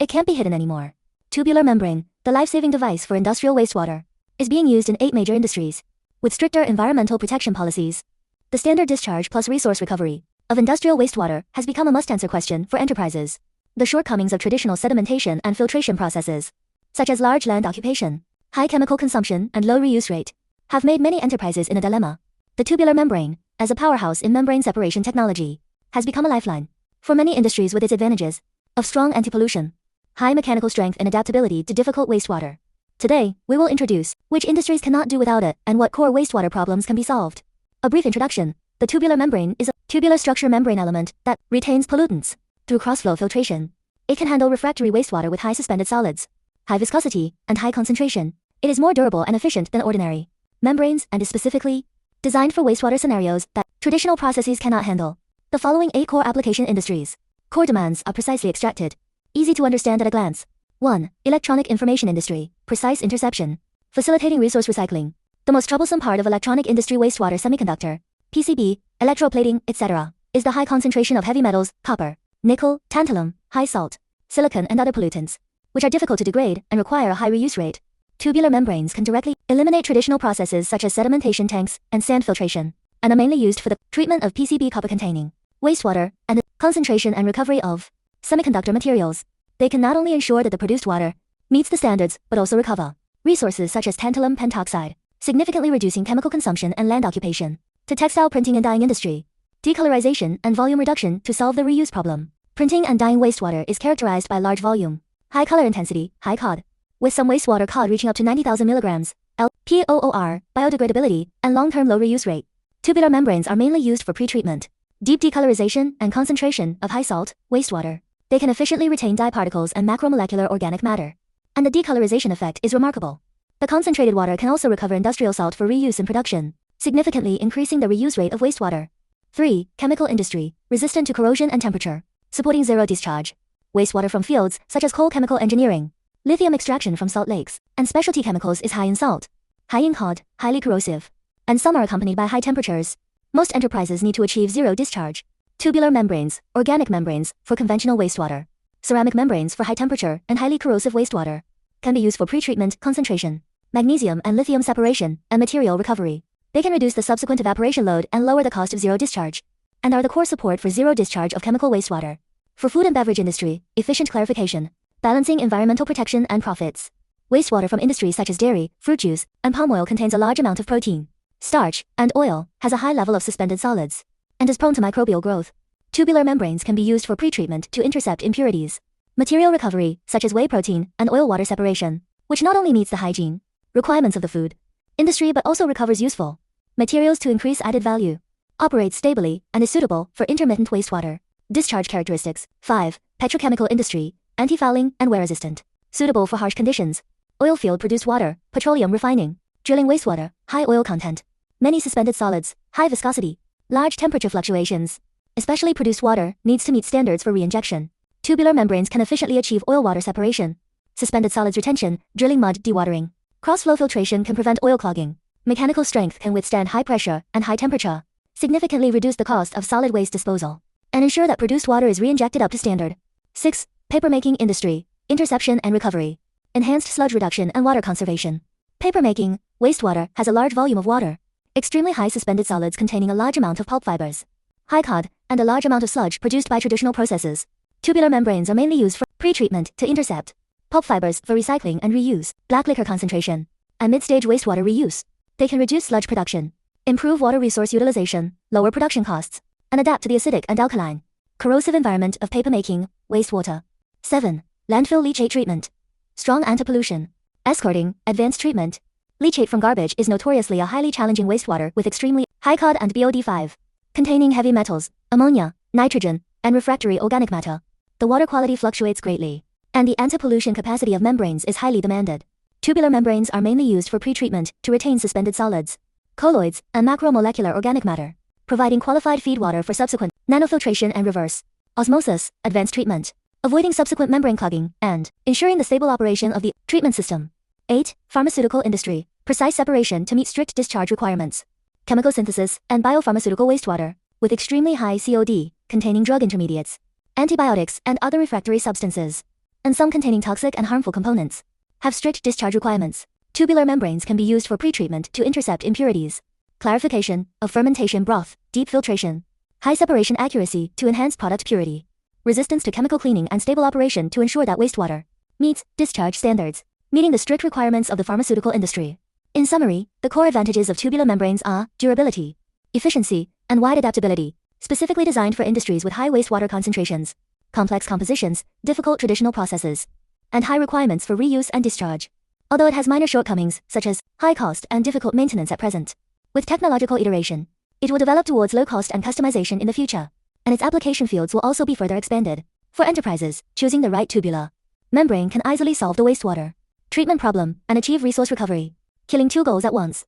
It can't be hidden anymore. Tubular membrane, the life-saving device for industrial wastewater, is being used in 8 major industries, with stricter environmental protection policies. The standard discharge plus resource recovery of industrial wastewater has become a must-answer question for enterprises. The shortcomings of traditional sedimentation and filtration processes, such as large land occupation, high chemical consumption, and low reuse rate, have made many enterprises in a dilemma. The tubular membrane, as a powerhouse in membrane separation technology, has become a lifeline for many industries with its advantages of strong anti-pollution, high mechanical strength, and adaptability to difficult wastewater. Today, we will introduce which industries cannot do without it and what core wastewater problems can be solved. A brief introduction. The tubular membrane is a tubular structure membrane element that retains pollutants through cross-flow filtration. It can handle refractory wastewater with high suspended solids, high viscosity, and high concentration. It is more durable and efficient than ordinary membranes and is specifically designed for wastewater scenarios that traditional processes cannot handle. The following 8 core application industries. Core demands are precisely extracted. Easy to understand at a glance. 1. Electronic information industry. Precise interception. Facilitating resource recycling. The most troublesome part of electronic industry wastewater semiconductor, PCB, electroplating, etc., is the high concentration of heavy metals, copper, nickel, tantalum, high salt, silicon, and other pollutants, which are difficult to degrade and require a high reuse rate. Tubular membranes can directly eliminate traditional processes such as sedimentation tanks and sand filtration, and are mainly used for the treatment of PCB copper-containing wastewater and the concentration and recovery of semiconductor materials. They can not only ensure that the produced water meets the standards, but also recover resources such as tantalum pentoxide, significantly reducing chemical consumption and land occupation. To textile printing and dyeing industry. Decolorization and volume reduction to solve the reuse problem. Printing and dyeing wastewater is characterized by large volume, high color intensity, high COD, with some wastewater COD reaching up to 90,000 milligrams, LPOOR, biodegradability, and long-term low reuse rate. Tubular membranes are mainly used for pretreatment, deep decolorization, and concentration of high salt wastewater. They can efficiently retain dye particles and macromolecular organic matter, and the decolorization effect is remarkable. The concentrated water can also recover industrial salt for reuse in production, significantly increasing the reuse rate of wastewater. 3. Chemical industry, resistant to corrosion and temperature, supporting zero discharge. Wastewater from fields such as coal chemical engineering, lithium extraction from salt lakes, and specialty chemicals is high in salt, high in COD, highly corrosive, and some are accompanied by high temperatures. Most enterprises need to achieve zero discharge. Tubular membranes, organic membranes for conventional wastewater, ceramic membranes for high temperature and highly corrosive wastewater, can be used for pretreatment, concentration, magnesium and lithium separation, and material recovery. They can reduce the subsequent evaporation load and lower the cost of zero discharge, and are the core support for zero discharge of chemical wastewater. For food and beverage industry, efficient clarification, balancing environmental protection and profits. Wastewater from industries such as dairy, fruit juice, and palm oil contains a large amount of protein, starch, and oil, has a high level of suspended solids, and is prone to microbial growth. Tubular membranes can be used for pretreatment to intercept impurities. Material recovery, such as whey protein and oil-water separation, which not only meets the hygiene requirements of the food industry but also recovers useful materials to increase added value. Operates stably and is suitable for intermittent wastewater. Discharge characteristics. 5. Petrochemical industry, anti-fouling and wear-resistant, suitable for harsh conditions. Oil field produced water, petroleum refining, drilling wastewater, high oil content, many suspended solids, high viscosity, large temperature fluctuations. Especially produced water needs to meet standards for reinjection. Tubular membranes can efficiently achieve oil-water separation, suspended solids retention, drilling mud dewatering. Cross-flow filtration can prevent oil clogging. Mechanical strength can withstand high pressure and high temperature, significantly reduce the cost of solid waste disposal, and ensure that produced water is reinjected up to standard. 6. Papermaking industry, interception and recovery, enhanced sludge reduction and water conservation. Papermaking, wastewater has a large volume of water, extremely high suspended solids containing a large amount of pulp fibers, high COD, and a large amount of sludge produced by traditional processes. Tubular membranes are mainly used for pretreatment to intercept pulp fibers for recycling and reuse, black liquor concentration, and mid-stage wastewater reuse. They can reduce sludge production, improve water resource utilization, lower production costs, and adapt to the acidic and alkaline, corrosive environment of papermaking, wastewater. 7. Landfill leachate treatment, strong anti-pollution, escorting, advanced treatment. Leachate from garbage is notoriously a highly challenging wastewater with extremely high COD and BOD5, containing heavy metals, ammonia, nitrogen, and refractory organic matter. The water quality fluctuates greatly, and the anti-pollution capacity of membranes is highly demanded. Tubular membranes are mainly used for pretreatment to retain suspended solids, colloids, and macromolecular organic matter, providing qualified feed water for subsequent nanofiltration and reverse osmosis, advanced treatment, avoiding subsequent membrane clogging, and ensuring the stable operation of the treatment system. 8. Pharmaceutical industry, precise separation to meet strict discharge requirements. Chemical synthesis and biopharmaceutical wastewater, with extremely high COD, containing drug intermediates, antibiotics, and other refractory substances. and some containing toxic and harmful components, have strict discharge requirements. Tubular membranes can be used for pretreatment to intercept impurities, clarification of fermentation broth, deep filtration, high separation accuracy to enhance product purity, resistance to chemical cleaning, and stable operation to ensure that wastewater meets discharge standards, meeting the strict requirements of the pharmaceutical industry. In summary, the core advantages of tubular membranes are durability, efficiency, and wide adaptability, specifically designed for industries with high wastewater concentrations, complex compositions, difficult traditional processes, and high requirements for reuse and discharge. Although it has minor shortcomings, such as high cost and difficult maintenance at present, with technological iteration, it will develop towards low cost and customization in the future, and its application fields will also be further expanded. For enterprises, choosing the right tubular membrane can easily solve the wastewater treatment problem and achieve resource recovery, killing two goals at once.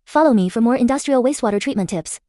Follow me for more industrial wastewater treatment tips.